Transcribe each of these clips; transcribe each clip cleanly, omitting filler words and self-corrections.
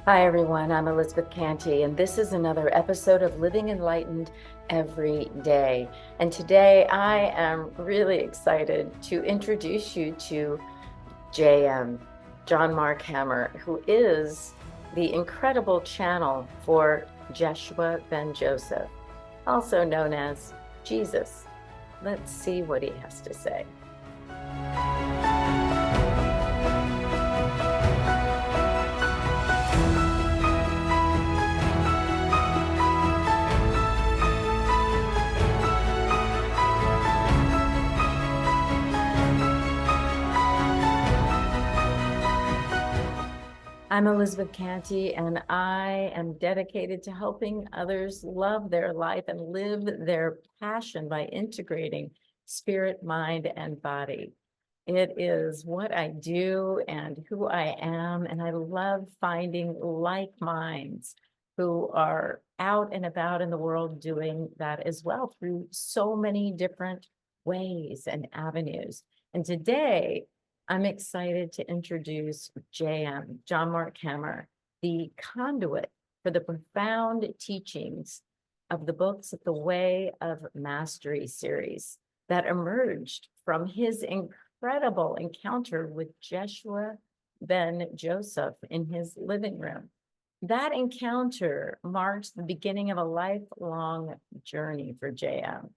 Hi, everyone. I'm Elizabeth Canty, and this is another episode of Living Enlightened Every Day. And today I am really excited to introduce you to Jayem, Jon Marc Hammer, who is the incredible channel for Jeshua ben Joseph, also known as Jesus. Let's see what he has to say. I'm Elizabeth Canty, and I am dedicated to helping others love their life and live their passion by integrating spirit, mind, and body. It is what I do and who I am, and I love finding like minds who are out and about in the world doing that as well through so many different ways and avenues. And today, I'm excited to introduce Jayem, Jon Marc Hammer, the conduit for the profound teachings of the books of the Way of Mastery series that emerged from his incredible encounter with Jeshua ben Joseph in his living room. That encounter marks the beginning of a lifelong journey for Jayem.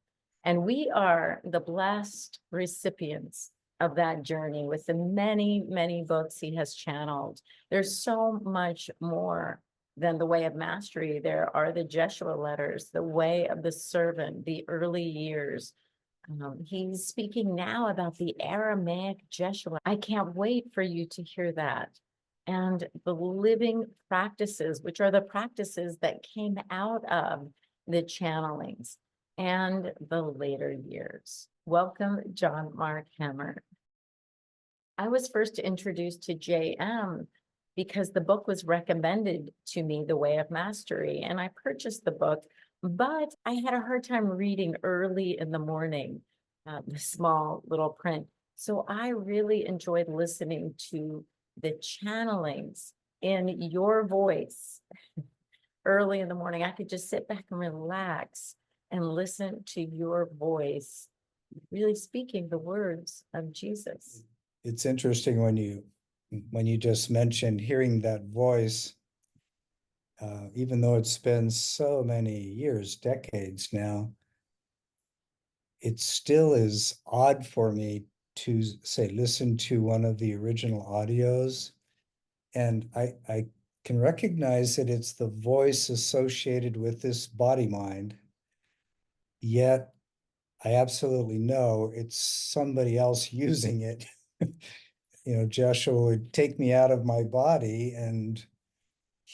And we are the blessed recipients of that journey with the many, many books he has channeled. There's so much more than the Way of Mastery. There are the Jeshua Letters, the Way of the Servant, the Early Years. He's speaking now about the Aramaic Jeshua. I can't wait for you to hear that. And the living practices, which are the practices that came out of the channelings and the later years. Welcome, Jon Marc Hammer. I was first introduced to Jayem because the book was recommended to me, The Way of Mastery, and I purchased the book, but I had a hard time reading early in the morning, the small little print. So I really enjoyed listening to the channelings in your voice early in the morning. I could just sit back and relax and listen to your voice, really speaking the words of Jesus. It's interesting when you just mentioned hearing that voice, even though it's been so many years, decades now, it still is odd for me to say listen to one of the original audios, and I can recognize that it's the voice associated with this body mind, yet I absolutely know it's somebody else using it. Joshua would take me out of my body and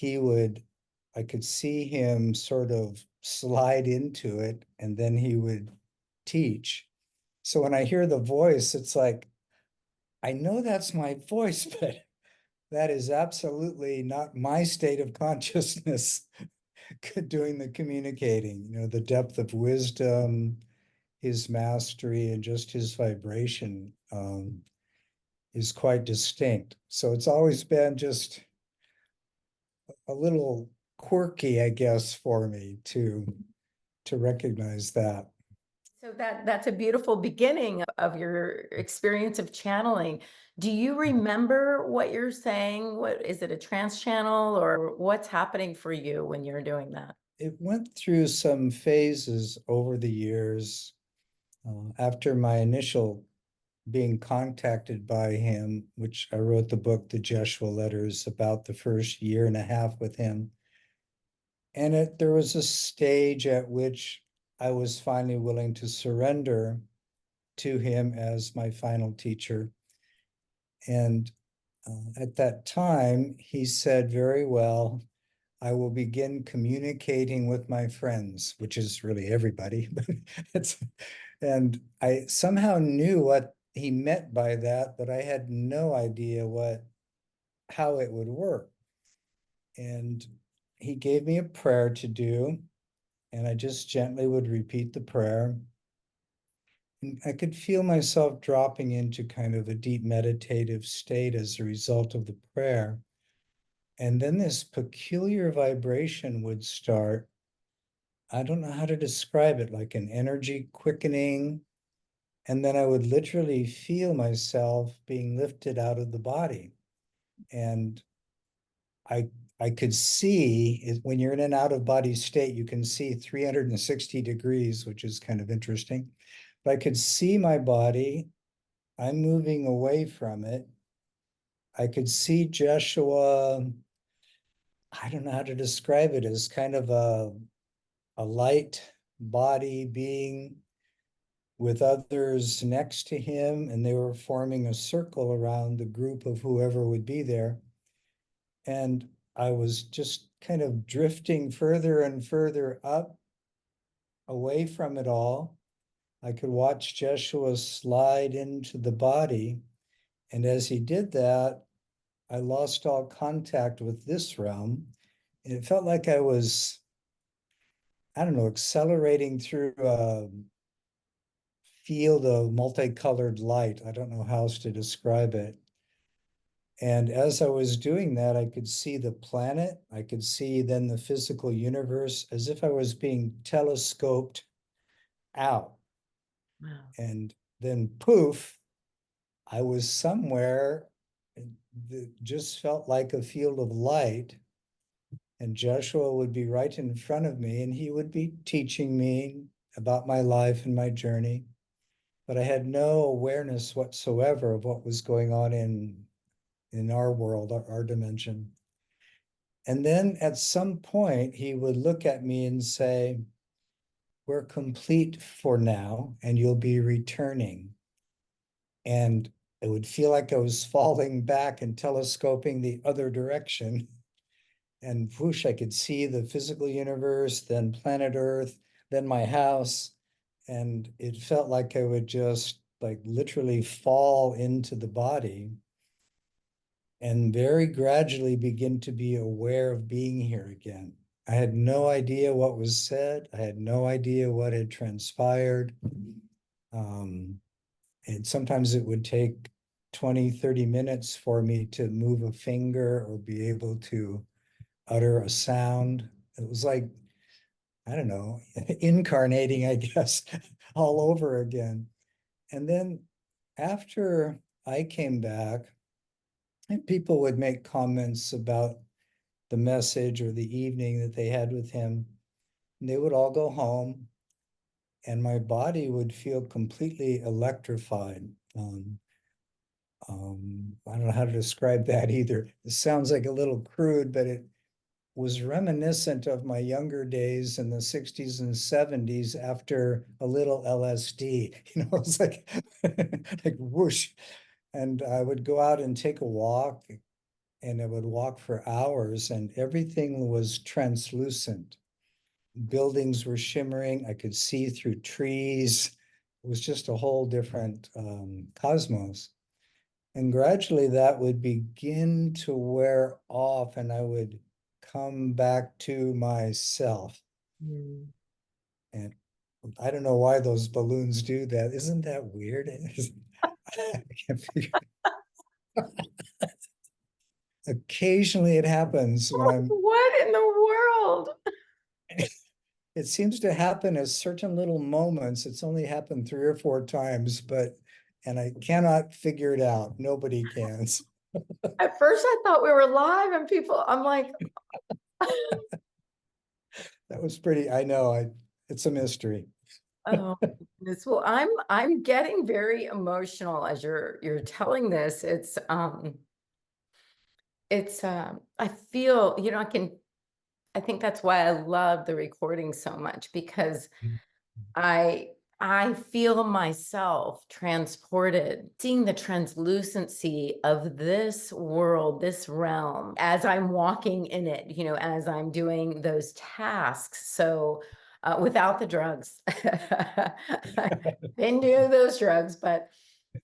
I could see him sort of slide into it, and then he would teach. So when I hear the voice, it's like, I know that's my voice, but that is absolutely not my state of consciousness doing the communicating. The depth of wisdom, his mastery, and just his vibration is quite distinct. So it's always been just a little quirky, I guess, for me to recognize that. So that's a beautiful beginning of your experience of channeling. Do you remember what you're saying? What is it, a trance channel, or what's happening for you when you're doing that? It went through some phases over the years. After my initial being contacted by him, which I wrote the book, The Jeshua Letters, about the first year and a half with him. And there was a stage at which I was finally willing to surrender to him as my final teacher. And at that time, he said, very well, I will begin communicating with my friends, which is really everybody. And I somehow knew what he meant by that, but I had no idea how it would work. And he gave me a prayer to do, and I just gently would repeat the prayer. And I could feel myself dropping into kind of a deep meditative state as a result of the prayer. And then this peculiar vibration would start. I don't know how to describe it, like an energy quickening. And then I would literally feel myself being lifted out of the body. And I I could see when you're in an out of body state, you can see 360 degrees, which is kind of interesting. But I could see my body. I'm moving away from it. I could see Jeshua. I don't know how to describe it, as kind of a light body being with others next to him, and they were forming a circle around the group of whoever would be there. And I was just kind of drifting further and further up, away from it all. I could watch Jeshua slide into the body. And as he did that, I lost all contact with this realm. And it felt like I was, I don't know, accelerating through a field of multicolored light. I don't know how else to describe it. And as I was doing that, I could see the planet. I could see then the physical universe as if I was being telescoped out. Wow. And then poof, I was somewhere that just felt like a field of light. And Joshua would be right in front of me, and he would be teaching me about my life and my journey. But I had no awareness whatsoever of what was going on in our world, our dimension. And then at some point, he would look at me and say, "We're complete for now, and you'll be returning." And it would feel like I was falling back and telescoping the other direction. And whoosh, I could see the physical universe, then planet Earth, then my house. And it felt like I would just like literally fall into the body and very gradually begin to be aware of being here again. I had no idea what was said. I had no idea what had transpired. And sometimes it would take 20, 30 minutes for me to move a finger or be able to utter a sound. It was like, I don't know, incarnating, I guess, all over again. And then after I came back, and people would make comments about the message or the evening that they had with him. And they would all go home, and my body would feel completely electrified. I don't know how to describe that either. It sounds like a little crude, but it was reminiscent of my younger days in the 60s and 70s after a little LSD. You know, it's like like whoosh. And I would go out and take a walk, and I would walk for hours, and everything was translucent. Buildings were shimmering. I could see through trees. It was just a whole different cosmos. And gradually that would begin to wear off, and I would come back to myself. Mm. And I don't know why those balloons do that. Isn't that weird? I can't figure. Occasionally it happens when I'm, What in the world? it seems to happen as certain little moments. It's only happened 3 or 4 times, but, and I cannot figure it out. Nobody can. At first I thought we were live and people, I'm like, That was pretty, I know, it's a mystery. oh, this, well, I'm getting very emotional as you're telling this. I feel, I think that's why I love the recording so much, because I I feel myself transported, seeing the translucency of this world, this realm, as I'm walking in it, as I'm doing those tasks. So without the drugs, I didn't do those drugs, but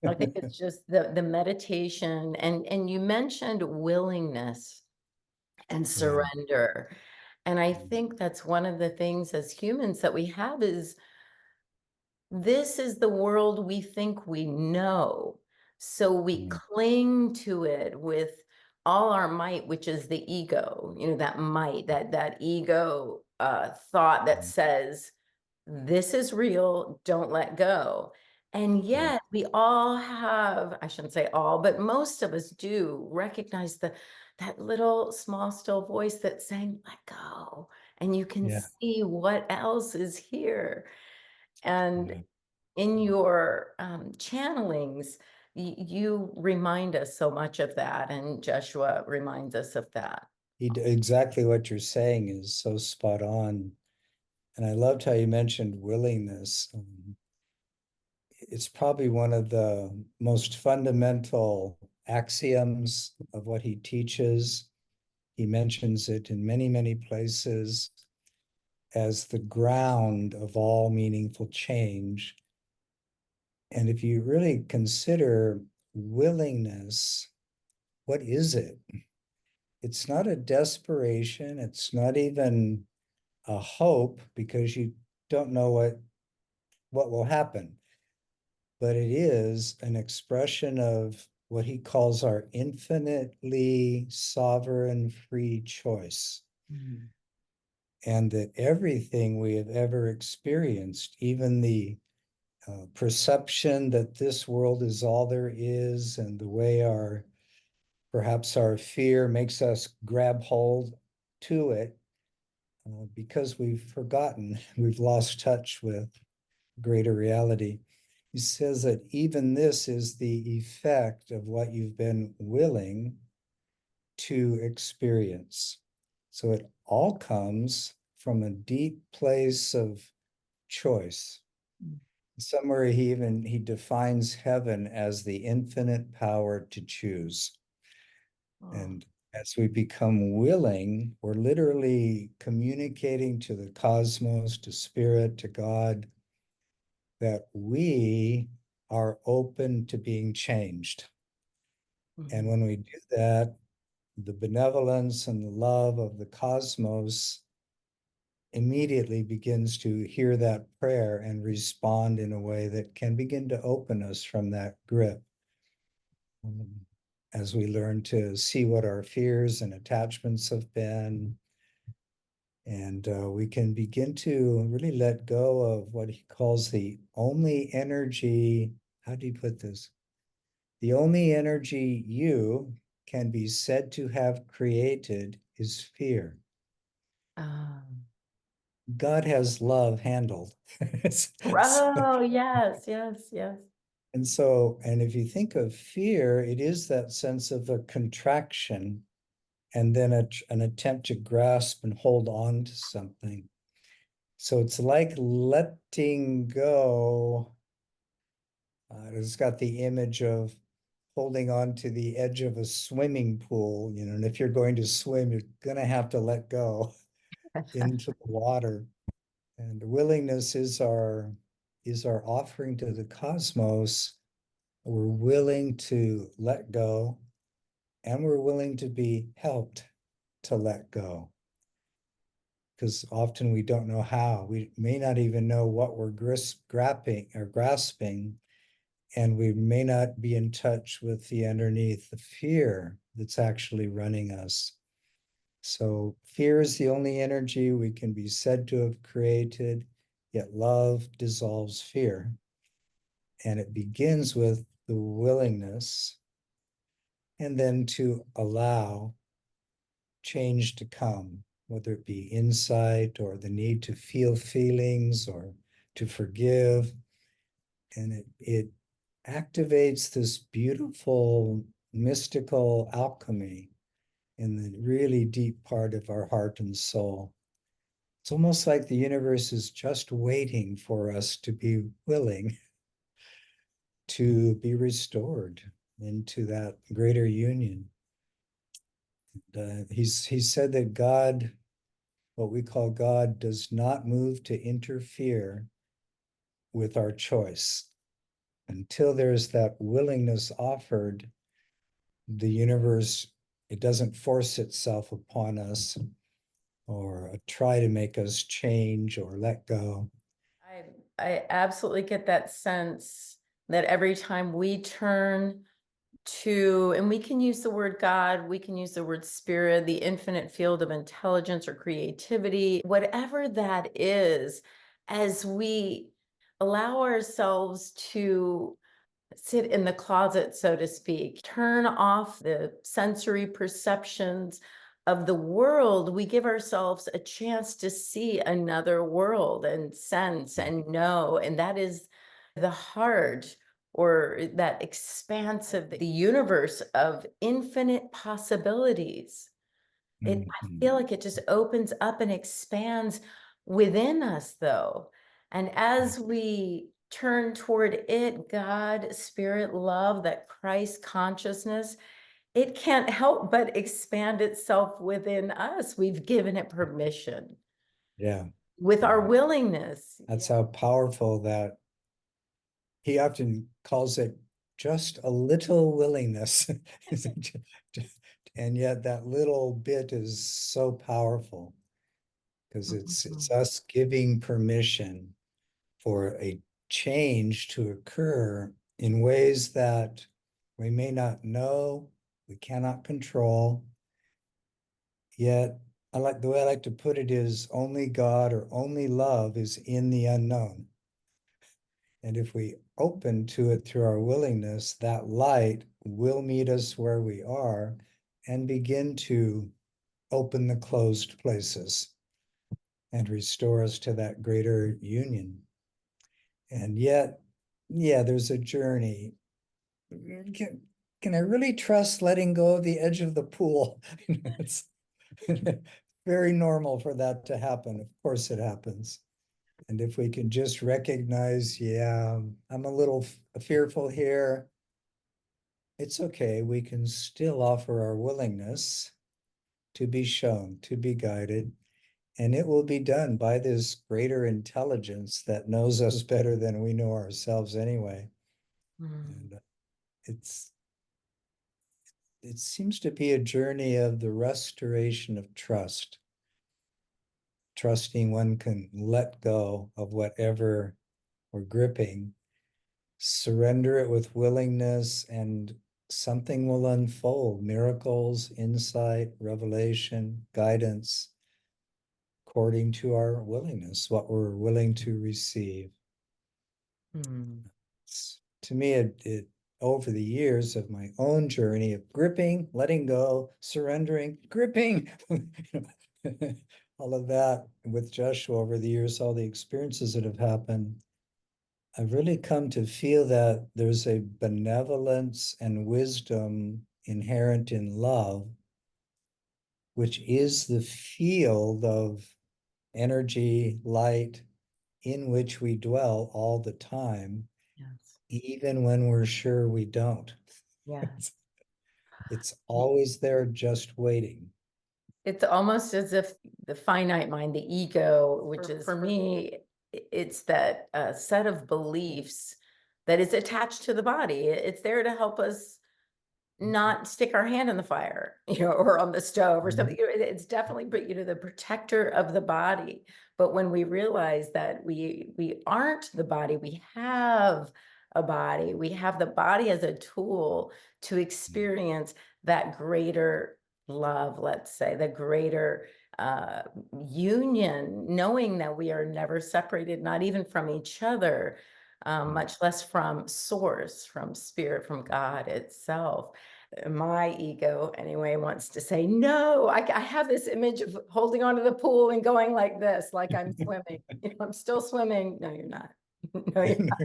I think it's just the meditation, and you mentioned willingness and Yeah. surrender. And I think that's one of the things as humans that we have is this is the world we think we know. So we Mm. cling to it with all our might, which is the ego, that might, that ego thought that says, this is real, don't let go. And Right. yet we all have, I shouldn't say all, but most of us do recognize that little small still voice that's saying, let go. And you can Yeah. see what else is here. And Yeah. in your channelings, you remind us so much of that. And Jeshua reminds us of that. Exactly what you're saying is so spot on. And I loved how you mentioned willingness. It's probably one of the most fundamental axioms of what he teaches. He mentions it in many, many places as the ground of all meaningful change. And if you really consider willingness, what is it? It's not a desperation. It's not even a hope because you don't know what will happen. But it is an expression of what he calls our infinitely sovereign free choice. Mm. And that everything we have ever experienced, even the perception that this world is all there is, and the way perhaps our fear makes us grab hold to it, because we've forgotten, we've lost touch with greater reality. He says that even this is the effect of what you've been willing to experience. So it all comes from a deep place of choice. Somewhere he defines heaven as the infinite power to choose. Oh. And as we become willing, we're literally communicating to the cosmos, to spirit, to God, that we are open to being changed. And Mhm. when we do that, the benevolence and the love of the cosmos immediately begins to hear that prayer and respond in a way that can begin to open us from that grip. As we learn to see what our fears and attachments have been, and we can begin to really let go of what he calls the only energy. How do you put this? The only energy you can be said to have created is fear. Um, God has love handled. oh, yes, yes, yes. And if you think of fear, it is that sense of a contraction and then an attempt to grasp and hold on to something. So it's like letting go. It's got the image of holding on to the edge of a swimming pool, and if you're going to swim, you're going to have to let go into the water. And willingness is our offering to the cosmos. We're willing to let go, and we're willing to be helped to let go. Because often we don't know how. We may not even know what we're grasping, and we may not be in touch with the underneath the fear that's actually running us. So fear is the only energy we can be said to have created, yet love dissolves fear. And it begins with the willingness and then to allow change to come, whether it be insight or the need to feel feelings or to forgive. And it activates this beautiful mystical alchemy in the really deep part of our heart and soul. It's almost like the universe is just waiting for us to be willing to be restored into that greater union. He said that God, what we call God, does not move to interfere with our choice. Until there's that willingness offered, the universe, it doesn't force itself upon us or try to make us change or let go. I absolutely get that sense that every time we turn to, and we can use the word God, we can use the word spirit, the infinite field of intelligence or creativity, whatever that is, as we allow ourselves to sit in the closet, so to speak, turn off the sensory perceptions of the world, we give ourselves a chance to see another world and sense and know. And that is the heart, or that expansive, the universe of infinite possibilities. I feel like it just opens up and expands within us, though. And as we turn toward it, God, spirit, love, that Christ consciousness, it can't help but expand itself within us. We've given it permission Yeah. with our willingness. That's how powerful that he often calls it just a little willingness. And yet that little bit is so powerful because it's us giving permission for a change to occur in ways that we may not know, we cannot control. Yet, I like the way I like to put it is only God or only love is in the unknown. And if we open to it through our willingness, that light will meet us where we are and begin to open the closed places and restore us to that greater union. And yet, yeah, there's a journey. Can I really trust letting go of the edge of the pool? It's very normal for that to happen. Of course it happens. And if we can just recognize, yeah, I'm a little fearful here, it's okay. We can still offer our willingness to be shown, to be guided, and it will be done by this greater intelligence that knows us better than we know ourselves anyway. And it seems to be a journey of the restoration of trust. Trusting one can let go of whatever we're gripping, surrender it with willingness, and something will unfold. Miracles, insight, revelation, guidance, according to our willingness, what we're willing to receive. To me, it over the years of my own journey of gripping, letting go, surrendering, gripping, all of that with Joshua over the years, all the experiences that have happened, I've really come to feel that there's a benevolence and wisdom inherent in love, which is the field of energy, light, in which we dwell all the time, Yes. even when we're sure we don't. Yes. It's always there, just waiting. It's almost as if the finite mind, the ego, which is for me, it's that set of beliefs that is attached to the body. It's there to help us not stick our hand in the fire, or on the stove or something. It's definitely, but the protector of the body. But when we realize that we aren't the body, we have a body. We have the body as a tool to experience that greater love, let's say, the greater union, knowing that we are never separated, not even from each other, much less from source, from spirit, from God itself. My ego, anyway, wants to say, no, I have this image of holding onto the pool and going like this, like I'm swimming. I'm still swimming. No, you're not. No, you're not.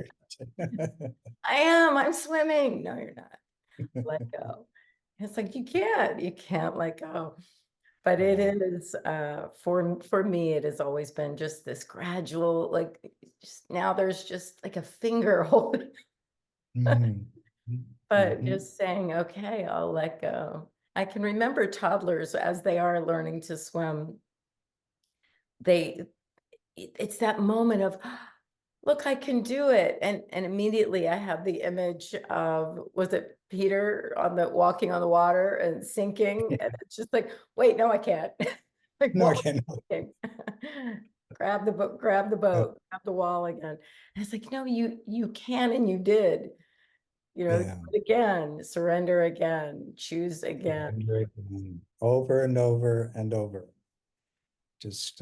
I'm swimming. No, you're not. Let go. It's like, you can't let go. But it is, for me, it has always been just this gradual, like, just now there's just like a finger holding, but just saying, okay, I'll let go. I can remember toddlers as they are learning to swim. It's that moment of, look, I can do it. And immediately I have the image of, was it Peter walking on the water and sinking? And it's just like, wait, no, I can't. Like, No, what again. was I thinking? Grab the boat, grab the wall again. And it's like, no, you can, and you did. do Yeah. it again, surrender again, choose again. Surrender again, over and over and over. Just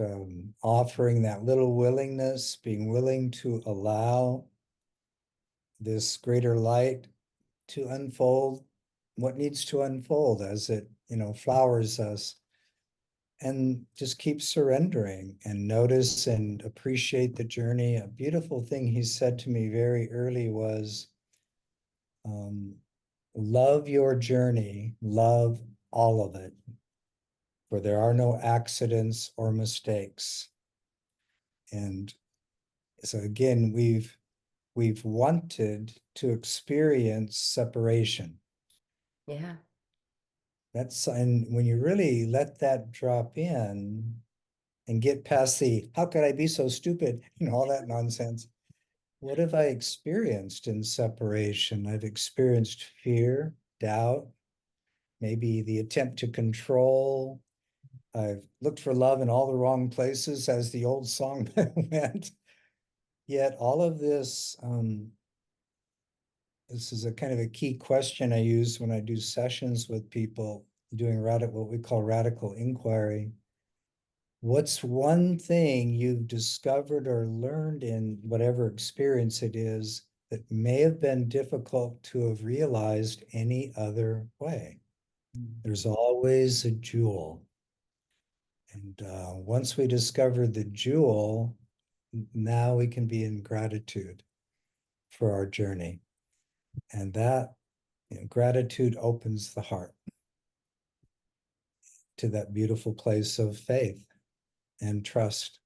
offering that little willingness, being willing to allow this greater light to unfold what needs to unfold as it, flowers us, and just keep surrendering and notice and appreciate the journey. A beautiful thing he said to me very early was, love your journey, love all of it, for there are no accidents or mistakes. And so again, we've wanted to experience separation. Yeah. And when you really let that drop in and get past the how could I be so stupid, all that nonsense. What have I experienced in separation? I've experienced fear, doubt, maybe the attempt to control. I've looked for love in all the wrong places, as the old song went. Yet all of this is a kind of a key question I use when I do sessions with people doing what we call radical inquiry. What's one thing you've discovered or learned in whatever experience it is that may have been difficult to have realized any other way? There's always a jewel. And once we discover the jewel, now we can be in gratitude for our journey. And that gratitude opens the heart to that beautiful place of faith and trust.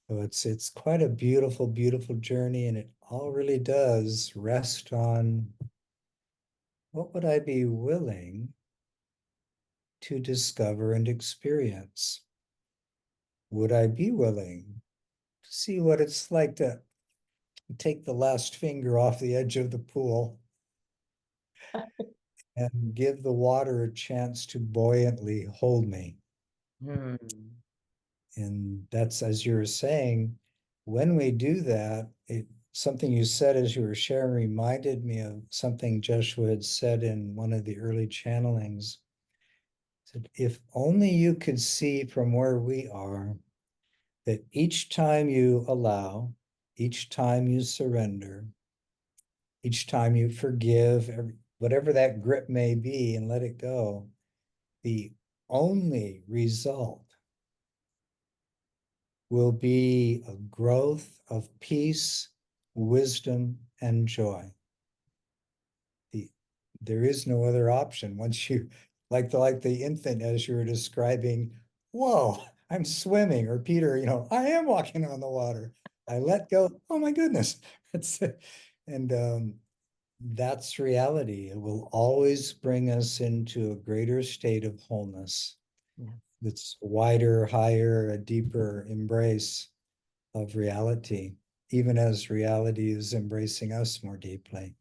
So it's quite a beautiful, beautiful journey, and it all really does rest on what would I be willing to discover and experience? Would I be willing to see what it's like to take the last finger off the edge of the pool and give the water a chance to buoyantly hold me? Hmm. And that's, as you were saying, when we do that, something you said as you were sharing reminded me of something Jeshua had said in one of the early channelings. He said, if only you could see from where we are that each time you allow, each time you surrender, each time you forgive, whatever that grip may be, and let it go, the only result will be a growth of peace, wisdom, and joy. There is no other option. Once you, like the infant, as you were describing, whoa, I'm swimming, or Peter, I am walking on the water. I let go. Oh my goodness. That's it. And that's reality. It will always bring us into a greater state of wholeness. Yeah. That's wider, higher, a deeper embrace of reality, even as reality is embracing us more deeply.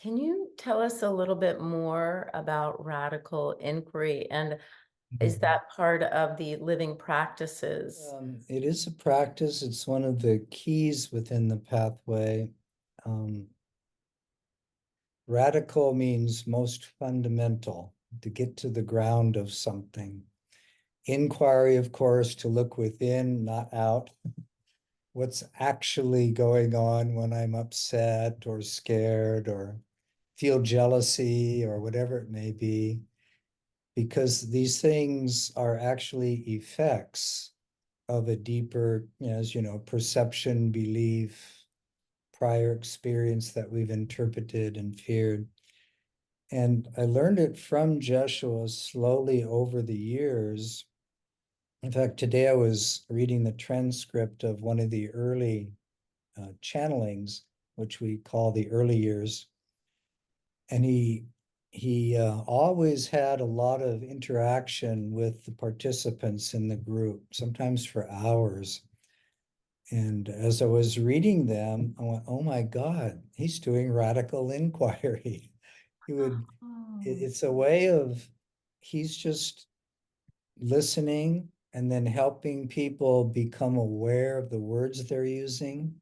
Can you tell us a little bit more about radical inquiry? And is that part of the living practices? It is a practice. It's one of the keys within the pathway. Um, Radical means most fundamental, to get to the ground of something. Inquiry, of course, to look within, not out. What's actually going on when I'm upset or scared or feel jealousy or whatever it may be, because these things are actually effects of a deeper, as perception, belief, prior experience that we've interpreted and feared. And I learned it from Jeshua slowly over the years. In fact, today I was reading the transcript of one of the early channelings, which we call the early years. And he always had a lot of interaction with the participants in the group, sometimes for hours. And as I was reading them, I went, oh my God, he's doing radical inquiry. Oh, It's a way of, he's just listening and then helping people become aware of the words they're using,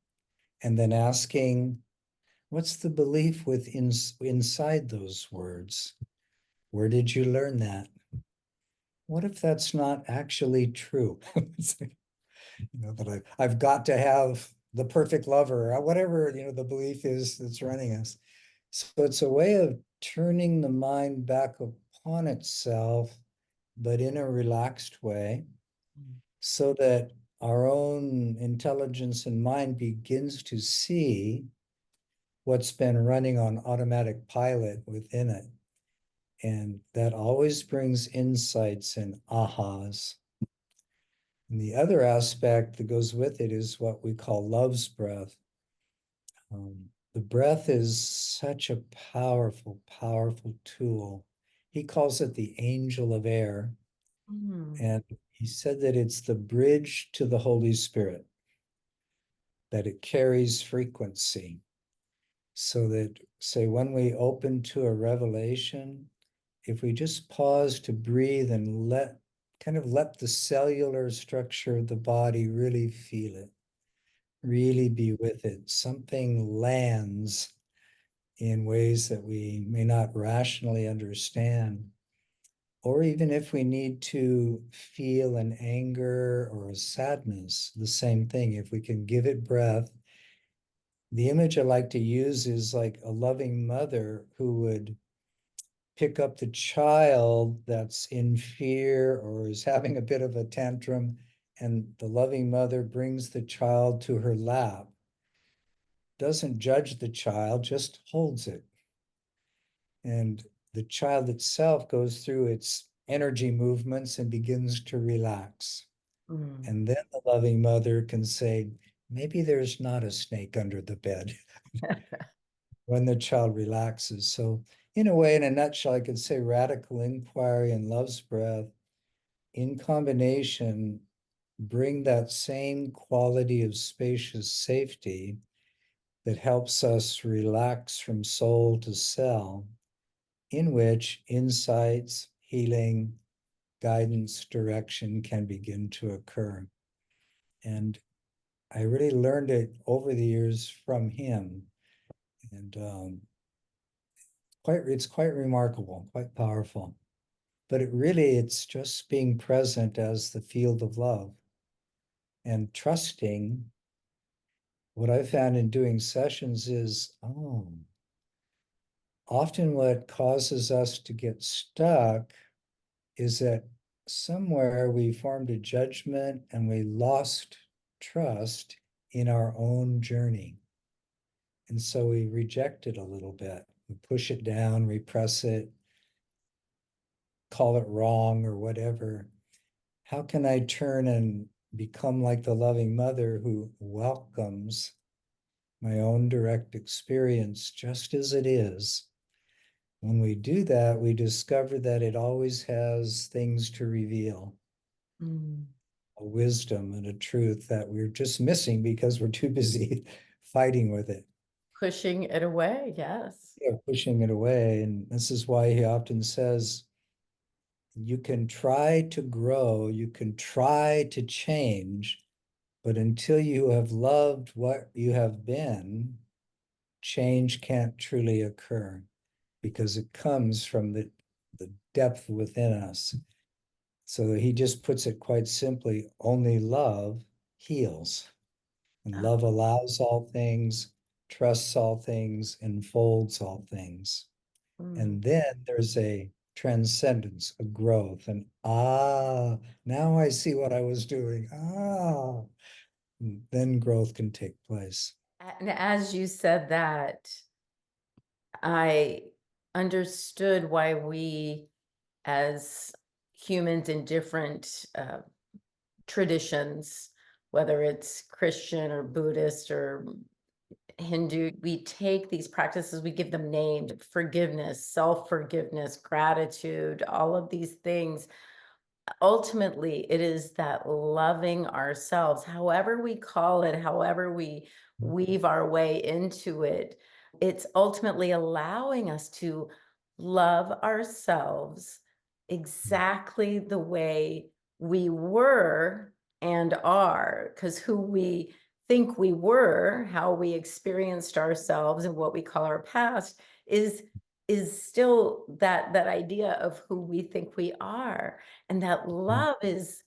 and then asking, What's the belief inside those words? Where did you learn that? What if that's not actually true? That I've got to have the perfect lover, or whatever, the belief is that's running us. So it's a way of turning the mind back upon itself, but in a relaxed way, so that our own intelligence and mind begins to see what's been running on automatic pilot within it. And that always brings insights and ahas. And the other aspect that goes with it is what we call love's breath. The breath is such a powerful, powerful tool. He calls it the angel of air. And he said that it's the bridge to the Holy Spirit, that it carries frequency. So that, say, when we open to a revelation, if we just pause to breathe and let the cellular structure of the body really feel it, really be with it, something lands in ways that we may not rationally understand. Or even if we need to feel an anger or a sadness, the same thing, if we can give it breath. The image I like to use is like a loving mother who would pick up the child that's in fear or is having a bit of a tantrum, and the loving mother brings the child to her lap, doesn't judge the child, just holds it. And the child itself goes through its energy movements and begins to relax. And then the loving mother can say, maybe there's not a snake under the bed when the child relaxes. So, in a way, in a nutshell, I could say radical inquiry and love's breath in combination bring that same quality of spacious safety that helps us relax from soul to cell, in which insights, healing, guidance, direction can begin to occur. And I really learned it over the years from him. And it's quite remarkable, quite powerful. But it's just being present as the field of love and trusting. What I found in doing sessions is, often what causes us to get stuck is that somewhere we formed a judgment and we lost trust in our own journey. And so we reject it a little bit. We push it down, repress it, call it wrong or whatever. How can I turn and become like the loving mother who welcomes my own direct experience just as it is? When we do that, we discover that it always has things to reveal, a wisdom and a truth that we're just missing because we're too busy fighting with it. Pushing it away, yes. Yeah, pushing it away. And this is why he often says, you can try to grow, you can try to change, but until you have loved what you have been, change can't truly occur because it comes from the depth within us. So he just puts it quite simply, only love heals. And love allows all things, trusts all things, enfolds all things. And then there's a transcendence, a growth, and now I see what I was doing. And then growth can take place. And as you said that, I understood why we, as humans in different traditions, whether it's Christian or Buddhist or Hindu, we take these practices, we give them names: forgiveness, self-forgiveness, gratitude, all of these things. Ultimately, it is that loving ourselves, however we call it, however we weave our way into it, it's ultimately allowing us to love ourselves exactly the way we were and are, because who we think we were, how we experienced ourselves and what we call our past is still that idea of who we think we are. And that love is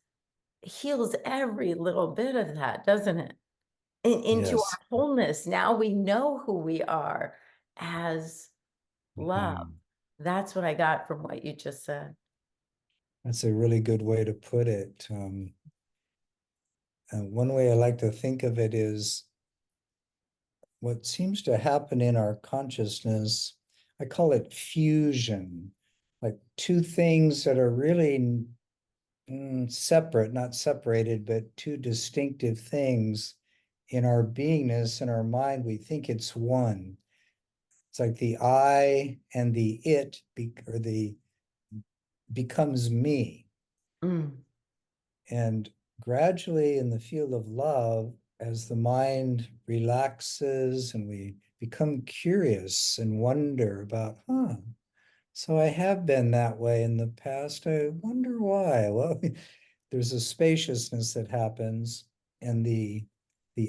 heals every little bit of that, doesn't it? Into Yes. our wholeness. Now we know who we are as love. Mhm. That's what I got from what you just said. That's a really good way to put it. One way I like to think of it is what seems to happen in our consciousness. I call it fusion, like two things that are really separate, not separated, but two distinctive things in our beingness, in our mind. We think it's one. It's like the I and the it, or the becomes me. Mm, And gradually, in the field of love, as the mind relaxes and we become curious and wonder about, so I have been that way in the past. I wonder why. Well, there's a spaciousness that happens, and the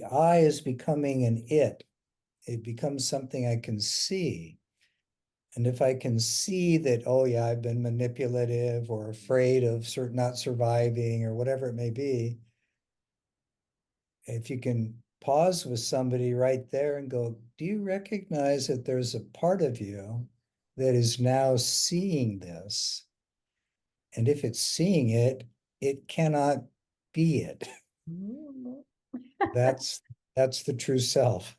I is becoming an it. It becomes something I can see. And if I can see that, oh yeah, I've been manipulative or afraid of not surviving or whatever it may be, if you can pause with somebody right there and go, do you recognize that there's a part of you that is now seeing this? And if it's seeing it, it cannot be it. mm, That's that's the true self.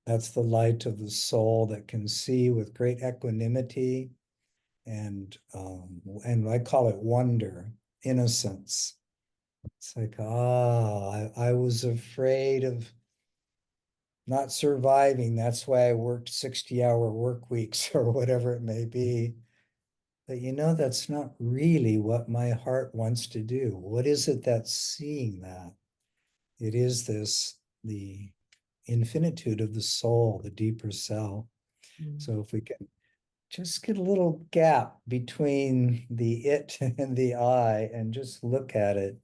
That's the light of the soul that can see with great equanimity and I call it wonder, innocence. It's like, I was afraid of not surviving. That's why I worked 60-hour work weeks or whatever it may be. But that's not really what my heart wants to do. What is it that's seeing that? It is the infinitude of the soul, the deeper self. mm, So if we can just get a little gap between the it and the I and just look at it.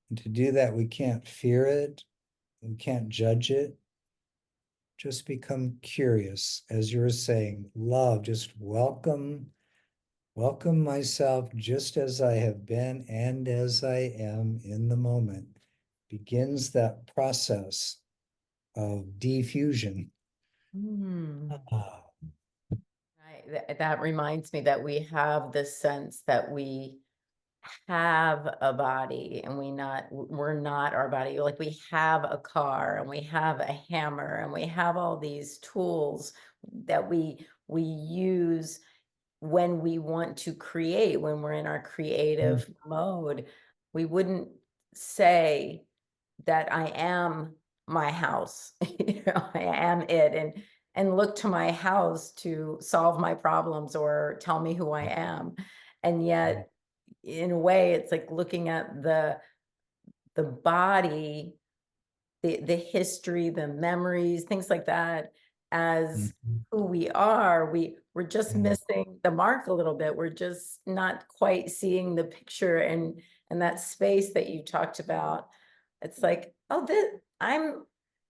And to do that, we can't fear it, we can't judge it. Just become curious, as you were saying, love, just welcome myself just as I have been and as I am in the moment. Begins that process of diffusion. mm. Ah, That reminds me that we have this sense that we have a body and we're not our body. Like we have a car and we have a hammer and we have all these tools that we use when we want to create, when we're in our mm, creative mode. We wouldn't say that I am my house, I am it, and look to my house to solve my problems or tell me who I am. And mm, yet, in a way, it's like looking at the body, the history, the memories, things like that, as mm, who we are. We're just yeah, missing the mark a little bit. We're just not quite seeing the picture and that space that you talked about. It's like, oh, this I'm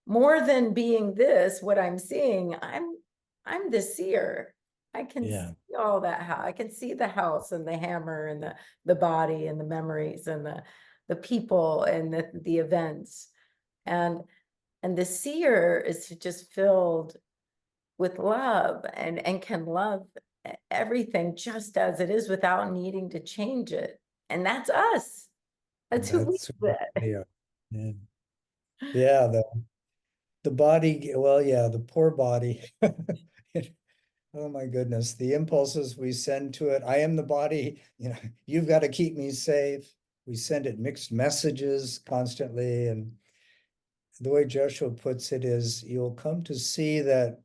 more than being this, what I'm seeing. I'm the seer. I can yeah. see all that. How I can see the house and the hammer and the body and the memories and the people and the events. And the seer is just filled with love and can love everything just as it is without needing to change it. And that's us. That's who we That's are. yeah. Yeah. Yeah, the body, well, yeah, the poor body. Oh my goodness, the impulses we send to it. I am the body, you've got to keep me safe. We send it mixed messages constantly. And the way Joshua puts it is you'll come to see that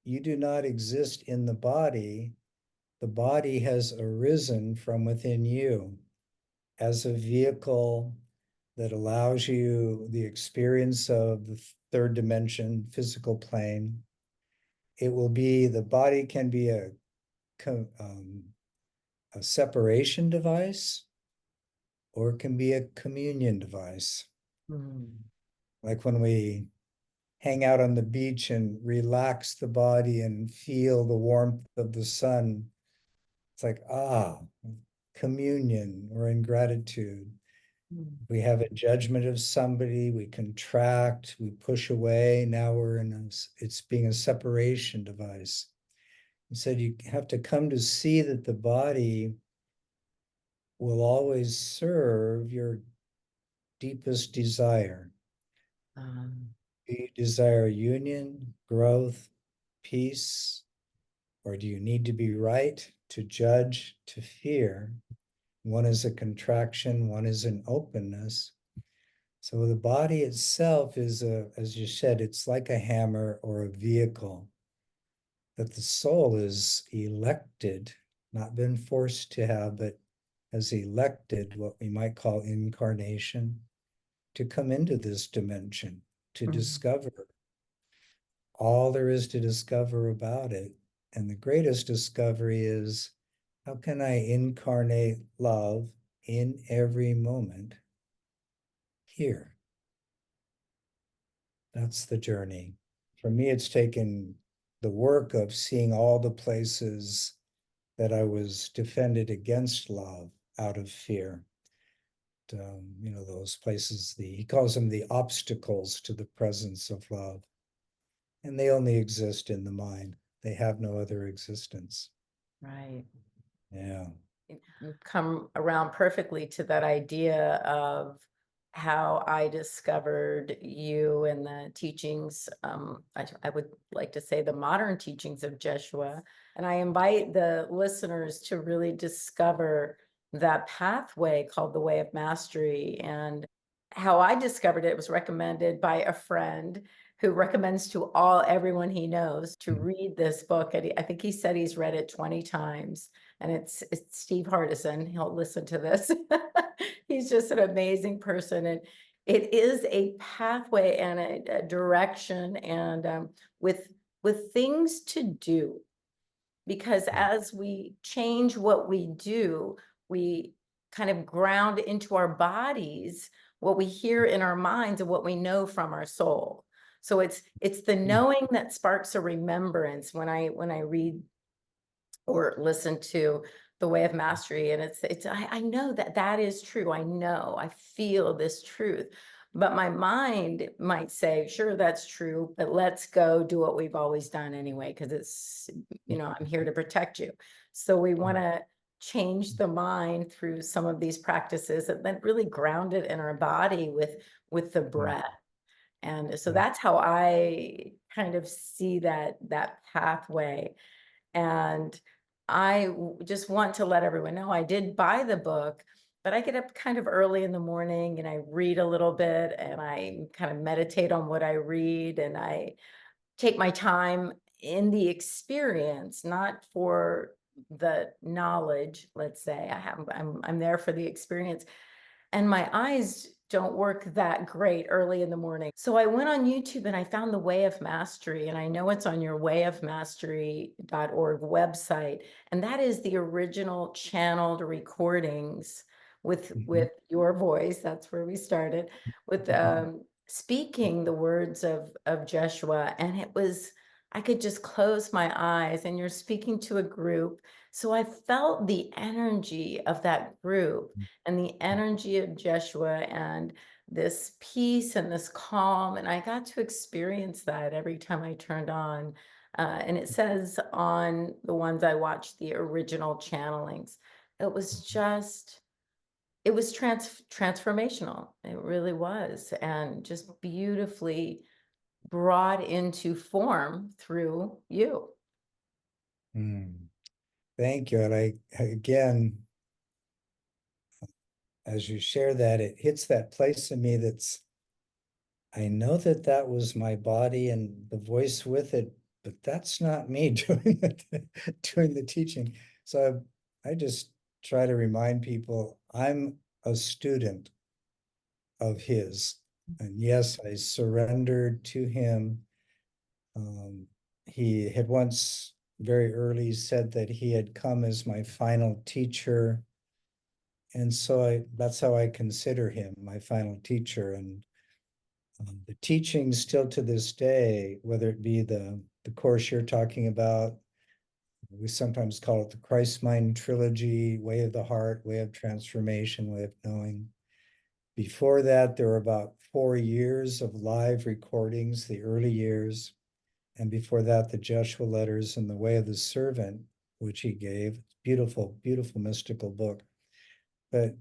you do not exist in the body. The body has arisen from within you as a vehicle that allows you the experience of the third dimension, physical plane. It will be, the body can be um, a separation device or it can be a communion device. Mm. like when we hang out on the beach and relax the body and feel the warmth of the sun. It's like, communion or in gratitude. We have a judgment of somebody, we contract, we push away. Now we're it's being a separation device. He said you have to come to see that the body will always serve your deepest desire. Do you desire union, growth, peace, or do you need to be right, to judge, to fear? One is a contraction, one is an openness. So the body itself is as you said, it's like a hammer or a vehicle that the soul is elected, not been forced to have, but has elected what we might call incarnation to come into this dimension, to discover all there is to discover about it. And the greatest discovery is, how can I incarnate love in every moment here? That's the journey. For me, it's taken the work of seeing all the places that I was defended against love out of fear. Those places, he calls them the obstacles to the presence of love. And they only exist in the mind. They have no other existence. Right. Yeah. You come around perfectly to that idea of how I discovered you and the teachings. I would like to say the modern teachings of Jeshua. And I invite the listeners to really discover that pathway called the Way of Mastery. And how I discovered it was recommended by a friend who recommends to everyone he knows to read this book. And I think he said he's read it 20 times. And it's Steve Hardison. He'll listen to this. He's just an amazing person. And it is a pathway and a direction and with things to do. Because as we change what we do, we kind of ground into our bodies what we hear in our minds and what we know from our soul. So it's the knowing that sparks a remembrance when I read or listen to the Way of Mastery. And I know that is true. I know, I feel this truth, but my mind might say, sure, that's true, but let's go do what we've always done anyway, because it's, I'm here to protect you. So we want to change the mind through some of these practices and then really ground it in our body with the breath. And so that's how I kind of see that pathway. And I just want to let everyone know I did buy the book, but I get up kind of early in the morning and I read a little bit and I kind of meditate on what I read and I take my time in the experience, not for the knowledge, let's say. I'm there for the experience. And my eyes don't work that great early in the morning. So I went on YouTube and I found the Way of Mastery, and I know it's on your wayofmastery.org website. And that is the original channeled recordings with your voice. That's where we started with speaking the words of Jeshua. And I could just close my eyes and you're speaking to a group. So I felt the energy of that group and the energy of Jeshua and this peace and this calm. And I got to experience that every time I turned on. And it says on the ones I watched, the original channelings, it was transformational. It really was. And just beautifully brought into form through you. Thank you. And again, as you share that, it hits that place in me I know that was my body and the voice with it, but that's not me doing the teaching. So I just try to remind people I'm a student of his. And yes, I surrendered to him. He had once very early said that he had come as my final teacher. And so that's how I consider him, my final teacher. And The teachings still to this day, whether it be the course you're talking about, we sometimes call it the Christ Mind Trilogy, Way of the Heart, Way of Transformation, Way of Knowing. Before that, there were about 4 years of live recordings, the early years. And before that, the Jeshua Letters and the Way of the Servant, which he gave. Beautiful, beautiful mystical book. But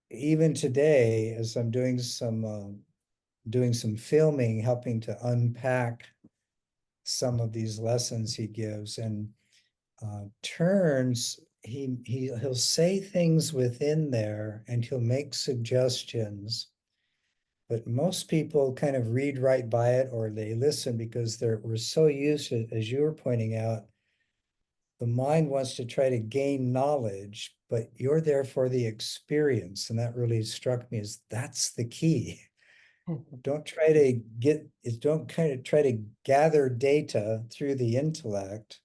even today, as I'm doing some filming, helping to unpack some of these lessons he gives, and turns, he'll say things within there, and he'll make suggestions. But most people kind of read right by it, or they listen because we're so used to, as you were pointing out, the mind wants to try to gain knowledge, but you're there for the experience. And that really struck me as that's the key. Don't try to don't kind of try to gather data through the intellect,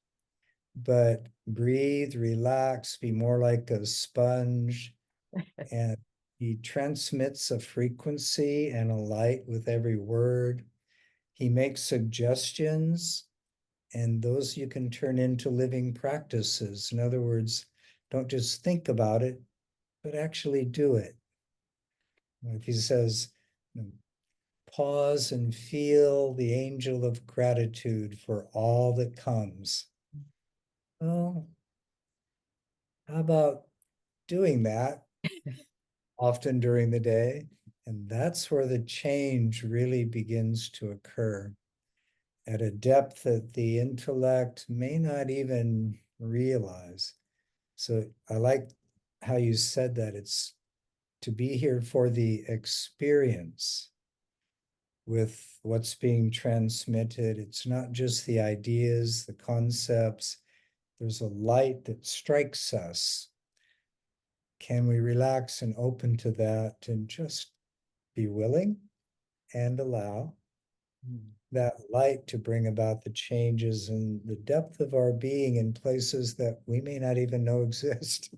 but breathe, relax, be more like a sponge. And he transmits a frequency and a light with every word. He makes suggestions, and those you can turn into living practices. In other words, don't just think about it, but actually do it. If he says, pause and feel the angel of gratitude for all that comes. Well, how about doing that often during the day? And that's where the change really begins to occur at a depth that the intellect may not even realize. So I like how you said that it's to be here for the experience with what's being transmitted. It's not just the ideas, the concepts. There's a light that strikes us. Can we relax and open to that and just be willing and allow that light to bring about the changes in the depth of our being in places that we may not even know exist?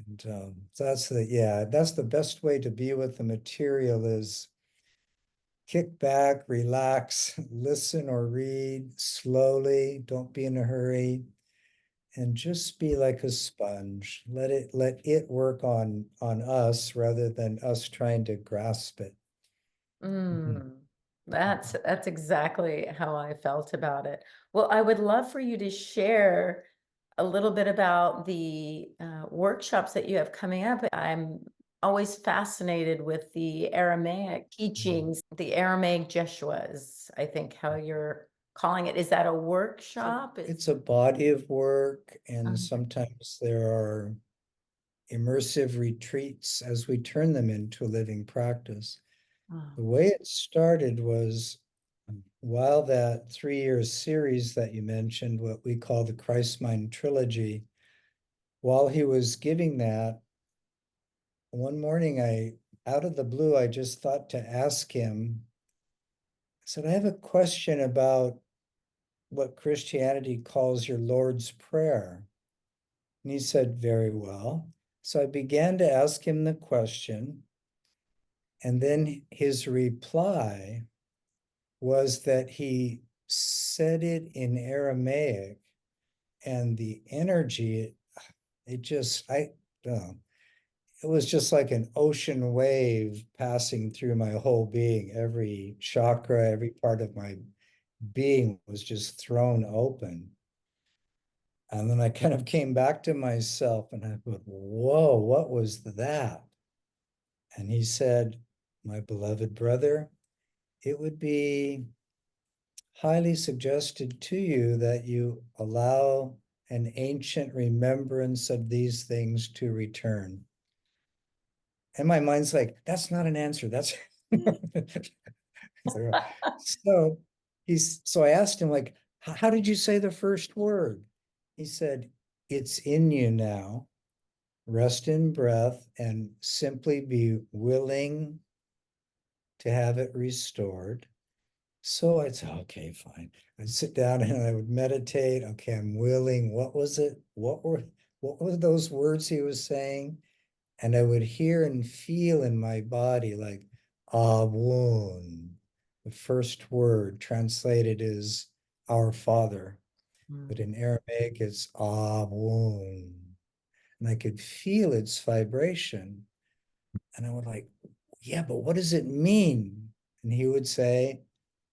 And so that's the best way to be with the material is kick back, relax, listen or read slowly. Don't be in a hurry, and just be like a sponge. Let it work on us rather than us trying to grasp it. Mm, that's exactly how I felt about it. Well, I would love for you to share a little bit about the workshops that you have coming up. I'm always fascinated with the Aramaic teachings, the Aramaic Jeshua is, I think, how you're calling it. Is that a workshop? It's a body of work, and Um, sometimes there are immersive retreats as we turn them into a living practice. oh, The way it started was while that 3 year series that you mentioned, what we call the Christ Mind Trilogy, while he was giving that, one morning out of the blue, I just thought to ask him, I said, I have a question about what Christianity calls your Lord's Prayer. And he said, very well. So I began to ask him the question, and then his reply was that he said it in Aramaic, and the energy, it just, I don't know, it was just like an ocean wave passing through my whole being. Every chakra, every part of my being was just thrown open. And then I kind of came back to myself and I thought, whoa, what was that? And he said, my beloved brother, it would be highly suggested to you that you allow an ancient remembrance of these things to return. And my mind's like, that's not an answer. That's so so I asked him, like, how did you say the first word? He said, it's in you now. Rest in breath and simply be willing to have it restored. So I'd say, okay, fine. I'd sit down and I would meditate. Okay, I'm willing. What was it? What were those words he was saying? And I would hear and feel in my body like, Awun. The first word translated is our Father, but in Aramaic it's Awun. And I could feel its vibration. And I would like, yeah, but what does it mean? And he would say,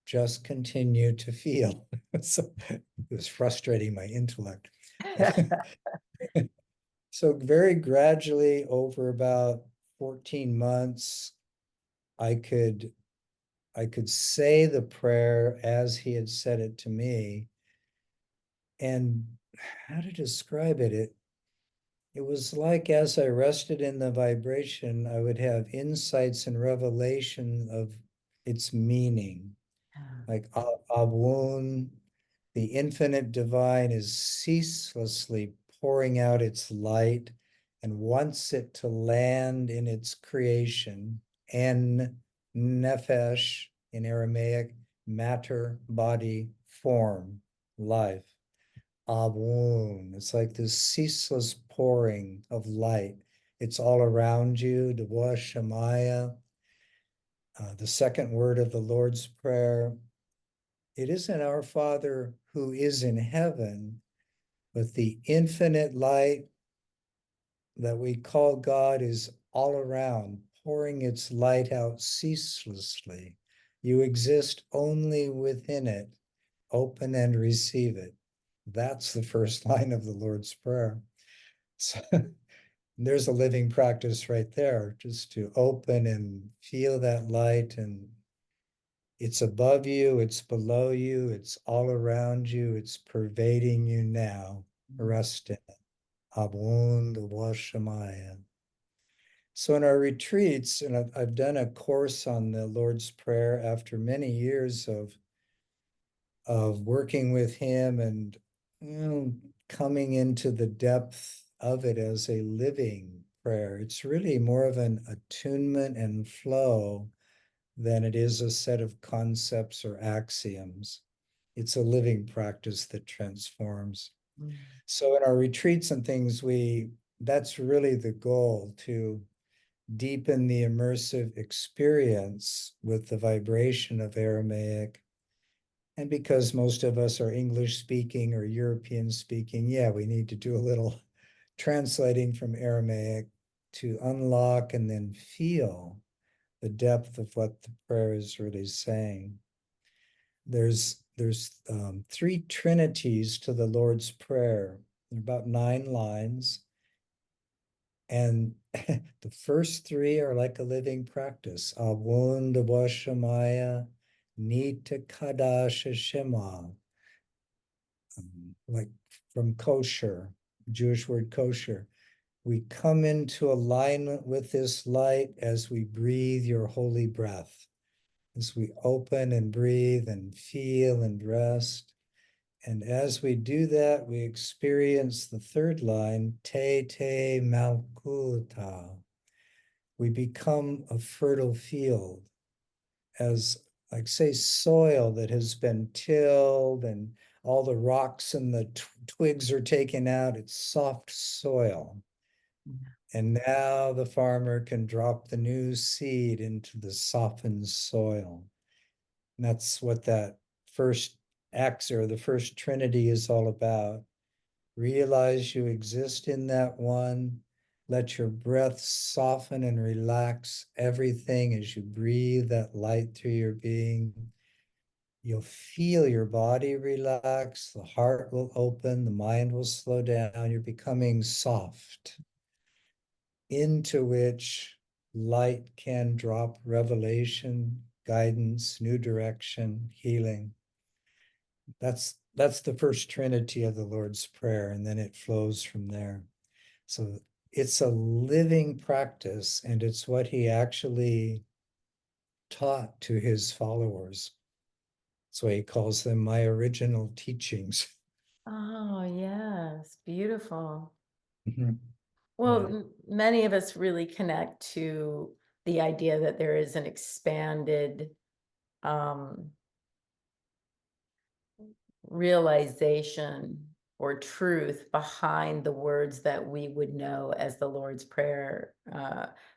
just continue to feel. So it was frustrating my intellect. So very gradually over about 14 months, I could say the prayer as he had said it to me. And how to describe it? It was like as I rested in the vibration, I would have insights and revelation of its meaning. Like Abun, the infinite divine is ceaselessly pouring out its light and wants it to land in its creation. En nefesh in Aramaic, matter, body, form, life. Abun, it's like this ceaseless pouring of light. It's all around you, Devoah Shemaya. The second word of the Lord's Prayer, it isn't our Father who is in heaven, but the infinite light that we call God is all around, pouring its light out ceaselessly. You exist only within it. Open and receive it. That's the first line of the Lord's Prayer. So there's a living practice right there, just to open and feel that light. And it's above you, it's below you, it's all around you, it's pervading you now. Rest in it. Abun Washamaya. So in our retreats, and I've done a course on the Lord's Prayer after many years of working with him and coming into the depth of it as a living prayer. It's really more of an attunement and flow than it is a set of concepts or axioms. It's a living practice that transforms. So in our retreats and things, that's really the goal, to deepen the immersive experience with the vibration of Aramaic. And because most of us are English speaking or European speaking, yeah, we need to do a little translating from Aramaic to unlock and then feel the depth of what the prayer is really saying. There's three trinities to the Lord's Prayer. There are about 9 lines. And the first 3 are like a living practice. Awun Debashamaya Nita Kadash Shema. Like from kosher, Jewish word kosher. We come into alignment with this light as we breathe your holy breath, as we open and breathe and feel and rest. And as we do that, we experience the third line, Te Te Malkuta. We become a fertile field, as like say soil that has been tilled and all the rocks and the twigs are taken out. It's soft soil. And now the farmer can drop the new seed into the softened soil. And that's what that first Acts or the first Trinity is all about. Realize you exist in that one. Let your breath soften and relax everything as you breathe that light through your being. You'll feel your body relax, the heart will open, the mind will slow down. You're becoming soft, into which light can drop revelation, guidance, new direction, healing. That's the first trinity of the Lord's Prayer, and then it flows from there. So it's a living practice, and it's what he actually taught to his followers. That's why he calls them my original teachings. Oh, yes, beautiful. Mhm. Well, Yeah. many of us really connect to the idea that there is an expanded realization or truth behind the words that we would know as the Lord's Prayer.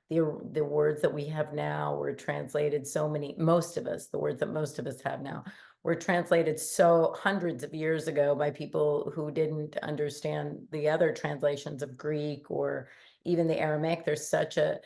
the words that we have now were translated most of us, the words that most of us have now were translated so hundreds of years ago by people who didn't understand the other translations of Greek or even the Aramaic. There's such a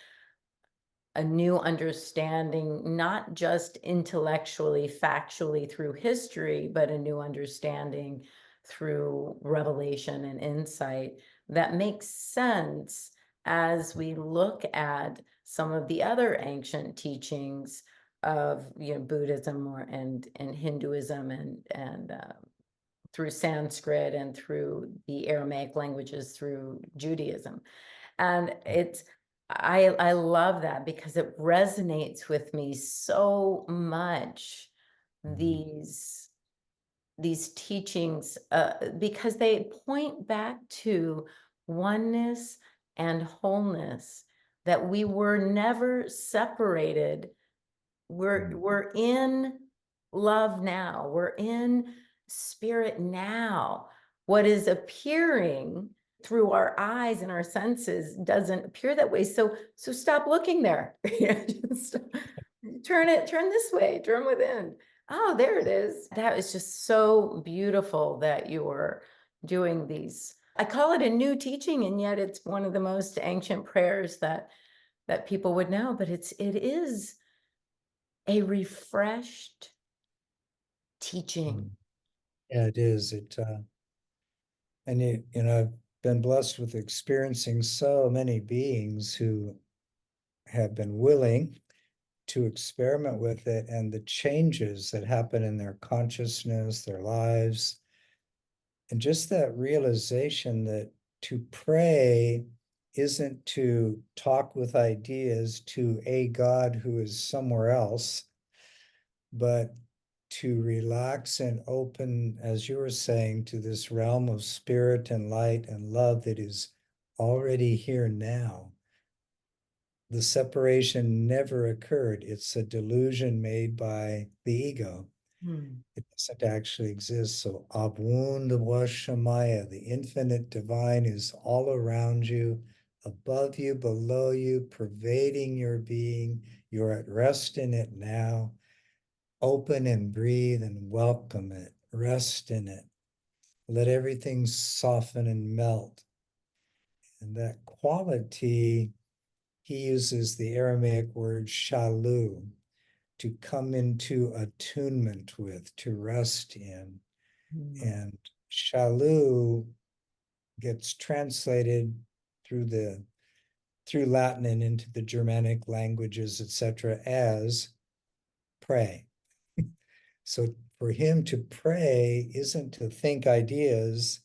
new understanding, not just intellectually, factually through history, but a new understanding through revelation and insight that makes sense as we look at some of the other ancient teachings of, Buddhism and Hinduism and through Sanskrit and through the Aramaic languages through Judaism. And I love that because it resonates with me so much, these teachings, because they point back to oneness and wholeness, that we were never separated. We're in love now. We're in spirit now. What is appearing through our eyes and our senses doesn't appear that way. So stop looking there. Just turn this way, turn within. Oh, there it is. That is just so beautiful that you're doing these. I call it a new teaching, and yet it's one of the most ancient prayers that people would know, but it is a refreshed teaching. Yeah, it is. And I've been blessed with experiencing so many beings who have been willing to experiment with it, and the changes that happen in their consciousness, their lives, and just that realization that to pray isn't to talk with ideas to a God who is somewhere else, but to relax and open, as you were saying, to this realm of spirit and light and love that is already here now. The separation never occurred. It's a delusion made by the ego. It doesn't actually exist. So Abun the Washamaya, the infinite divine, is all around you, above you, below you, pervading your being. You're at rest in it now. Open and breathe and welcome it. Rest in it. Let everything soften and melt. And that quality, he uses the Aramaic word shalu, to come into attunement with, to rest in. And shalu gets translated through Latin and into the Germanic languages, etc., as pray. So for him to pray isn't to think ideas,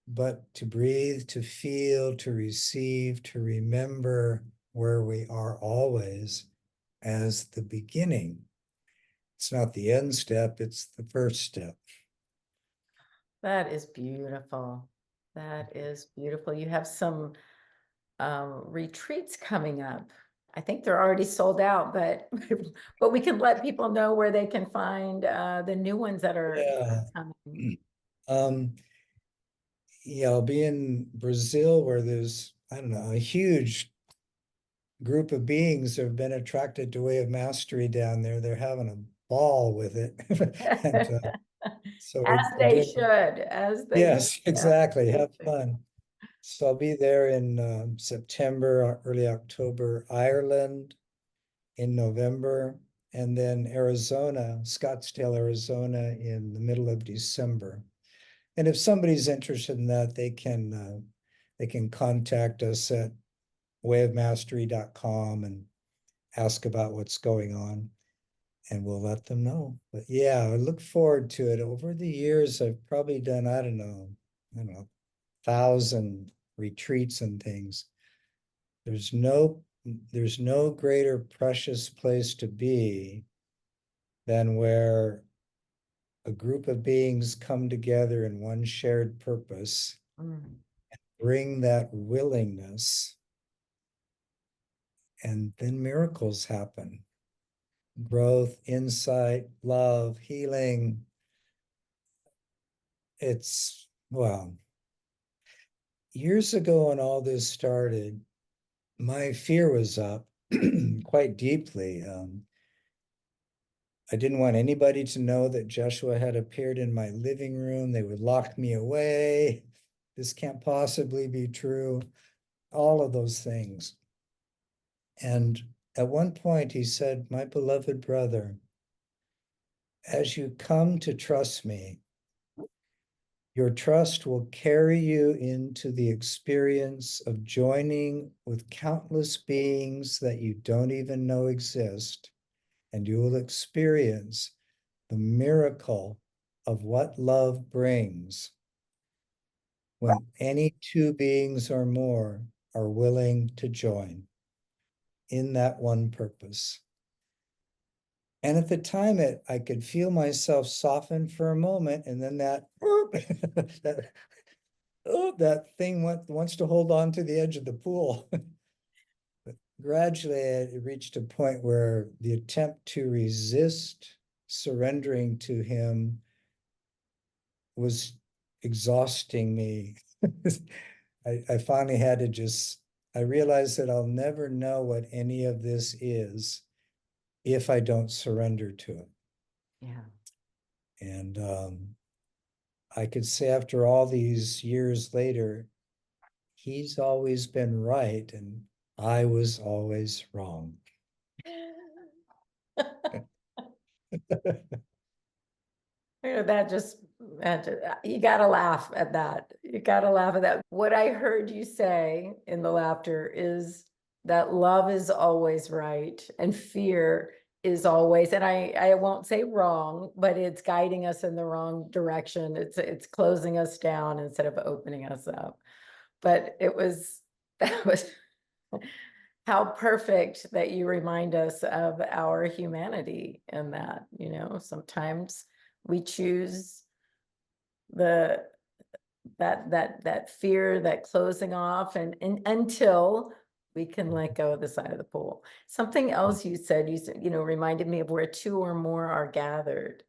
but to breathe, to feel, to receive, to remember where we are always as the beginning. It's not the end step, it's the first step. That is beautiful. That is beautiful. You have some retreats coming up. I think they're already sold out, but we can let people know where they can find the new ones that are coming. Yeah, I'll be in Brazil, where there's, I don't know, a huge group of beings have been attracted to Way of Mastery down there. They're having a ball with it. And so As we're they doing, should, yes, exactly. Have should. fun. So I'll be there in September, early October, Ireland in November, and then Arizona, Scottsdale, Arizona in the middle of December. And if somebody's interested in that, they can contact us at wayofmastery.com and ask about what's going on, and we'll let them know. But yeah, I look forward to it. Over the years, I've probably done, I don't know, 1,000 retreats and things. There's no greater precious place to be than where a group of beings come together in one shared purpose, bring that willingness, and then miracles happen. Growth, insight, love, healing. Well, years ago when all this started, my fear was up quite deeply. I didn't want anybody to know that Jeshua had appeared in my living room. They would lock me away. This can't possibly be true. All of those things. And at one point he said, "My beloved brother, as you come to trust me, your trust will carry you into the experience of joining with countless beings that you don't even know exist, and you will experience the miracle of what love brings when any two beings or more are willing to join in that one purpose." And at the time, I could feel myself soften for a moment, and then that that that thing wants to hold on to the edge of the pool. But gradually, it reached a point where the attempt to resist surrendering to him was exhausting me. I finally had to I realized that I'll never know what any of this is if I don't surrender to it. Yeah. And I could say after all these years later, he's always been right and I was always wrong. That just, you gotta laugh at that. You gotta laugh at that. What I heard you say in the laughter is that love is always right and fear is always, and I won't say wrong, but it's guiding us in the wrong direction. It's closing us down instead of opening us up. But it was, that was how perfect that you remind us of our humanity in that, sometimes we choose the that fear, that closing off, and until we can let go of the side of the pool. Something else you said, reminded me of where two or more are gathered.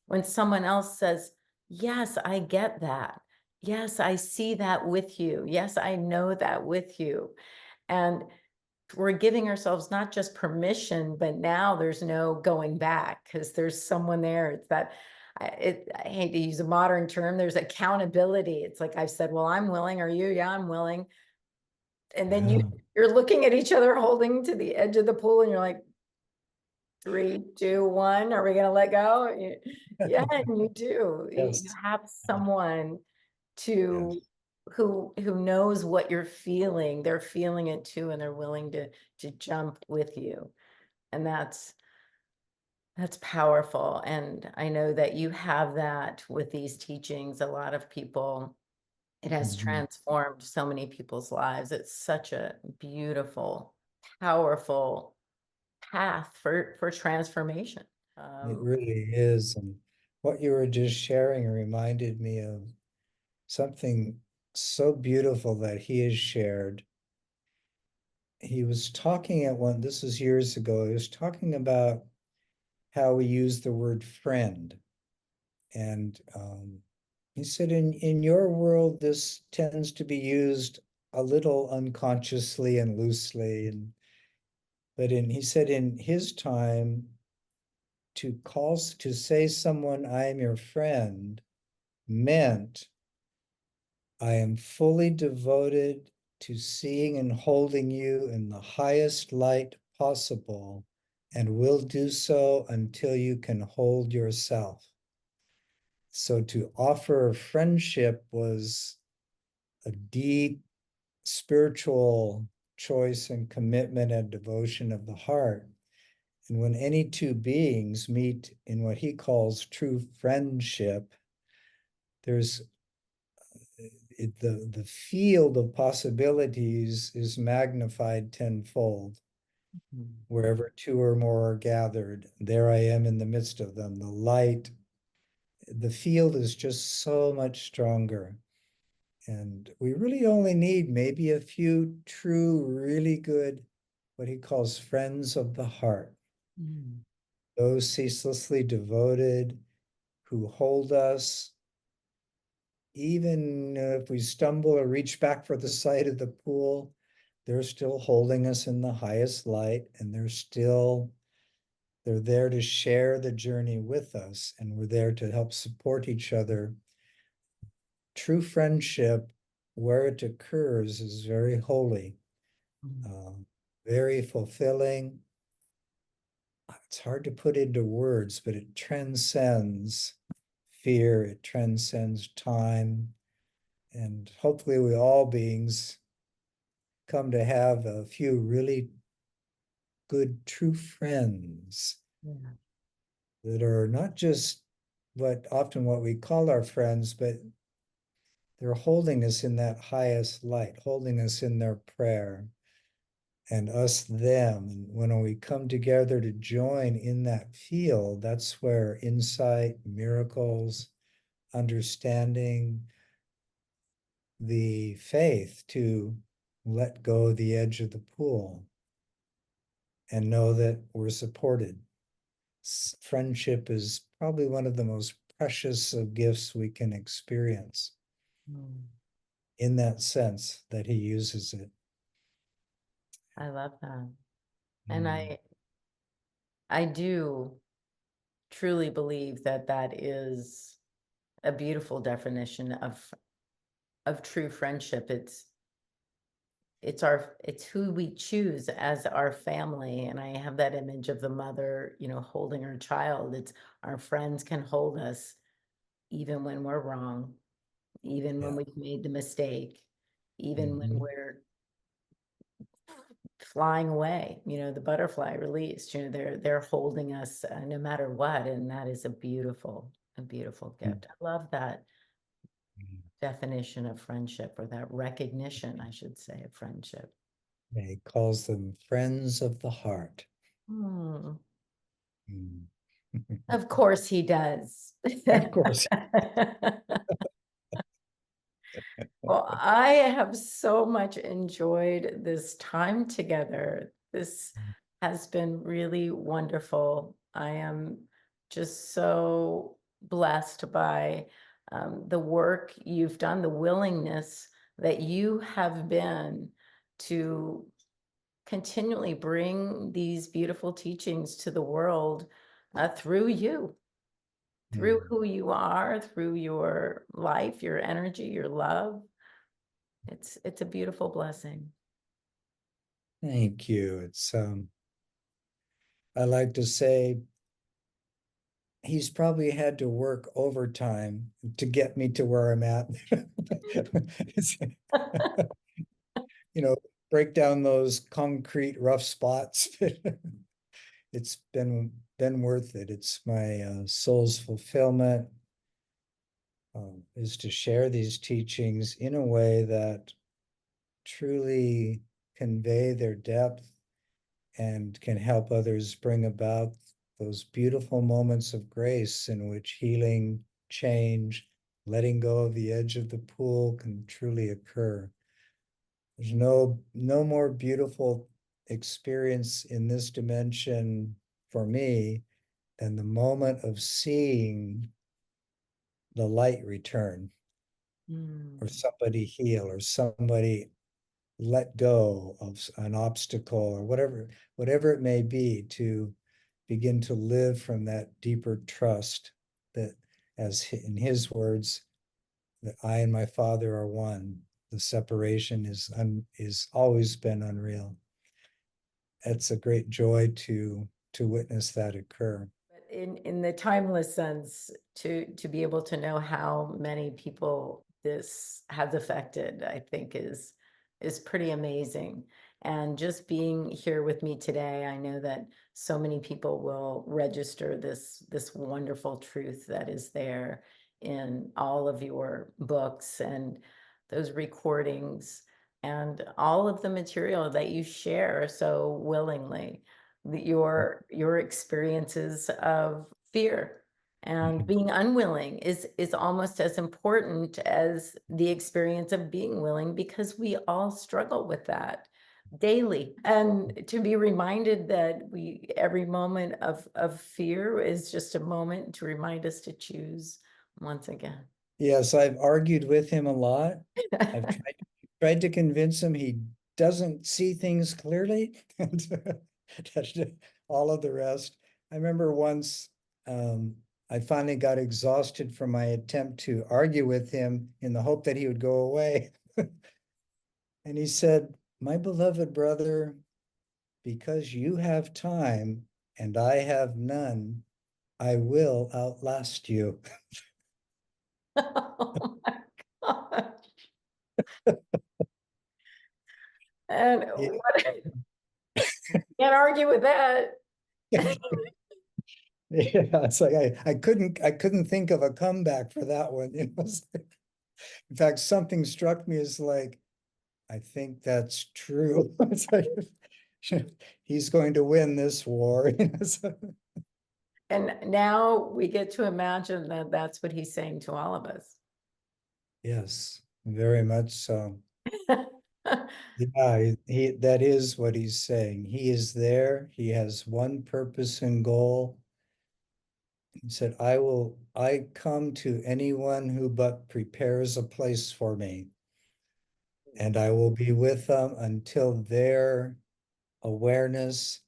When someone else says, yes, I get that. Yes, I see that with you. Yes, I know that with you. And we're giving ourselves not just permission, but now there's no going back because there's someone there. It's that, I hate to use a modern term, there's accountability. It's like I've said, well, I'm willing. Are you? Yeah, I'm willing. And then Yeah. you're looking at each other holding to the edge of the pool and you're like, 3, 2, 1, are we going to let go? Yeah, and you do. You Yes. have someone to Yes. who knows what you're feeling. They're feeling it too, and they're willing to jump with you. And that's powerful. And I know that you have that with these teachings. A lot of people, it has Mhm. transformed so many people's lives. It's such a beautiful, powerful path for transformation. It Um, really is. And what you were just sharing reminded me of something so beautiful that he has shared. He was talking this was years ago, he was talking about how we use the word friend. And he said, in your world, this tends to be used a little unconsciously and loosely. He said in his time, to say someone, I am your friend, meant I am fully devoted to seeing and holding you in the highest light possible and will do so until you can hold yourself. So to offer friendship was a deep spiritual choice and commitment and devotion of the heart. And when any two beings meet in what he calls true friendship, there's the field of possibilities is magnified tenfold. Wherever two or more are gathered, there I am in the midst of them. The light, the field is just so much stronger. And we really only need maybe a few true, really good, what he calls friends of the heart, mm, those ceaselessly devoted who hold us, even if we stumble or reach back for the side of the pool, they're still holding us in the highest light, and they're there to share the journey with us, and we're there to help support each other. True friendship, where it occurs, is very holy, very fulfilling. It's hard to put into words, but it transcends fear, it transcends time, and hopefully we all beings come to have a few really good, true friends Yeah. that are not just what we call our friends, but they're holding us in that highest light, holding us in their prayer, and us them. And when we come together to join in that field, that's where insight, miracles, understanding, the faith to let go the edge of the pool and know that we're supported. Friendship is probably one of the most precious of gifts we can experience Mm. in that sense that he uses it. I love that. And Mm. I do truly believe that that is a beautiful definition of true friendship. It's who we choose as our family. And I have that image of the mother, holding her child. It's our friends can hold us even when we're wrong, even when Yeah. we've made the mistake, even when Mhm. we're flying away, the butterfly released, they're holding us no matter what. And that is a beautiful gift. I love that definition of friendship, or that recognition, I should say, of friendship. He calls them friends of the heart. Hmm. Mm. Of course he does. Of course. Well, I have so much enjoyed this time together. This has been really wonderful. I am just so blessed by the work you've done, the willingness that you have been to continually bring these beautiful teachings to the world through you, through Mm. who you are, through your life, your energy, your love. It's a beautiful blessing. Thank you. I like to say he's probably had to work overtime to get me to where I'm at. you know, break down those concrete rough spots. It's been worth it. It's my soul's fulfillment, is to share these teachings in a way that truly convey their depth and can help others bring about those beautiful moments of grace in which healing, change, letting go of the edge of the pool can truly occur. There's no more beautiful experience in this dimension for me than the moment of seeing the light return, or Mm. somebody heal, or somebody let go of an obstacle, or whatever it may be, to begin to live from that deeper trust that, as in his words, that I and my Father are one. The separation is always been unreal. It's a great joy to witness that occur. But in the timeless sense, to be able to know how many people this has affected, I think is pretty amazing. And just being here with me today, I know that so many people will register this wonderful truth that is there in all of your books and those recordings and all of the material that you share so willingly. Your experiences of fear and being unwilling is almost as important as the experience of being willing, because we all struggle with that daily. And to be reminded that every moment of fear is just a moment to remind us to choose once again. Yes, I've argued with him a lot. I've tried to convince him he doesn't see things clearly, and all of the rest. I remember once I finally got exhausted from my attempt to argue with him in the hope that he would go away. And he said, "My beloved brother, because you have time and I have none, I will outlast you." Oh my gosh. And Yeah. what, can't argue with that. Yeah, it's like I couldn't think of a comeback for that one. It was in fact, something struck me as like, I think that's true. It's like he's going to win this war. And now we get to imagine that that's what he's saying to all of us. Yes, very much so. Yeah, he that is what he's saying. He is there. He has one purpose and goal. He said, I come to anyone who but prepares a place for me, and I will be with them until their awareness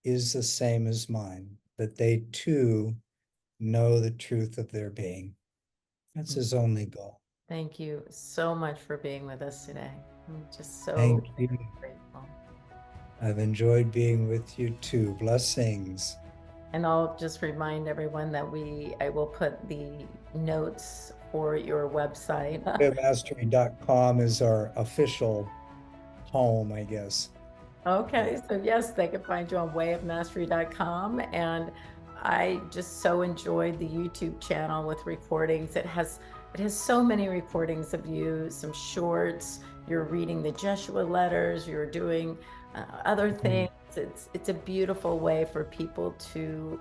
is the same as mine, that they too know the truth of their being. That's his only goal. Thank you so much for being with us today. I'm just so Thank you. very grateful. I've enjoyed being with you too. Blessings. And I'll just remind everyone that I will put the notes for your website. Mastery.com is our official home, I guess. Okay, so yes, they can find you on wayofmastery.com. And I just so enjoyed the YouTube channel with recordings. It has so many recordings of you, some shorts, you're reading the Jeshua Letters, you're doing other things. It's a beautiful way for people to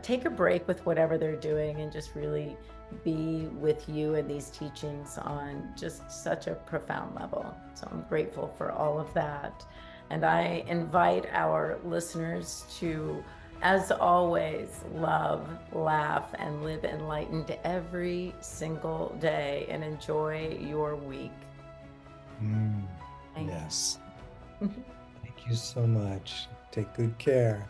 take a break with whatever they're doing and just really be with you and these teachings on just such a profound level. So I'm grateful for all of that. And I invite our listeners to, as always, love, laugh, and live enlightened every single day and enjoy your week. Yes. Thank you so much. Take good care.